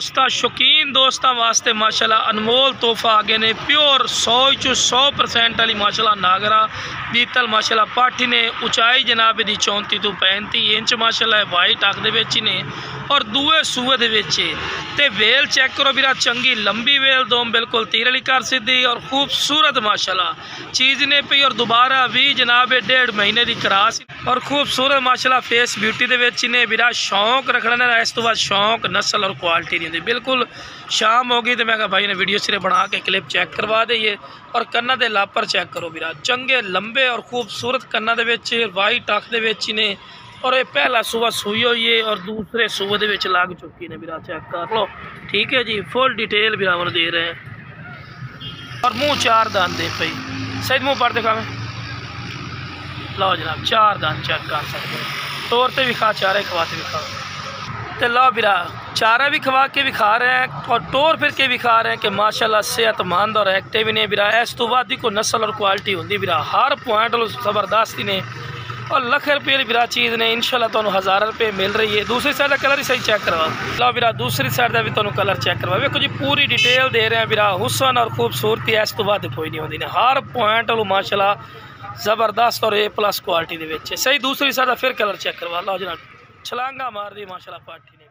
दोस्तां शौकीन दोस्तां वास्ते माशाल्लाह अनमोल तोहफा आ गए ने। प्योर 100% वाली माशाल्लाह नागरा बीतल माशाल्लाह पाठी ने। उचाई जनाब दी 34 तो 35 इंच माशाल्लाह वाइट अख दे विच ने और दूए सूए दे विच ते वेल चेक करो बिरा चंगी लंबी वेल दोम बिल्कुल तीर वाली कर सीधी और खूबसूरत माशाल्लाह चीज़ ने पई और दोबारा भी जनाब 1.5 महीने की क्रास और खूबसूरत माशाल्लाह फेस ब्यूटी दे विच ने। बिरा शौक रखना है इस तो बाद शौक नस्ल और क्वालिटी नहीं होती। बिल्कुल शाम हो गई तो मैं कहा भाई ने वीडियो सिरे बना के क्लिप चेक करवा दईए और कन्ना दे लापर चेक करो बिरा चंगे लंबे और खूबसूरत कन्ना दे विच वाइट अख दे विच ने और ये पहला सूबा सूई हुई है और दूसरे सूबे दे विच लग चुकी ने। बिरा चेक कर लो ठीक है जी, फुल डिटेल बिरा मैं दे रहे हैं और मुँह 4 दान दे पई सही मुँह पर दिखा मैं लो जनाब 4 दान चेक कर सकते हैं। तौर पर भी खा चारे खवाते भी खा तो लो बिरा चारा भी खवा के भी खा रहे हैं और टोर फिर के भी खा रहे हैं कि माशाल्लाह सेहतमंद और एक्टिव ने। बिरा इस तो बाद को नस्ल और क्वालिटी होंगी बिरा हर पॉइंट जबरदस्त ने और लख रुपये की बिरा चीज़ ने इंशाल्लाह तुहानू 1000 रुपये मिल रही है। दूसरी साइड का कलर ही सही चेक करवा लो बिरा दूसरी साइड का भी तुहानू कलर चेक करवा देखो जी पूरी डिटेल दे रहे हैं बिरा हुसन और खूबसूरती इस तो बाद कोई नहीं होती ने हर पॉइंट माशाल्लाह ज़बरदस्त और A+ क्वालिटी के सही। दूसरी साइड फिर कलर चेक करवा लो जनाब छलांगा मार दी माशाल्लाह पाठी ने।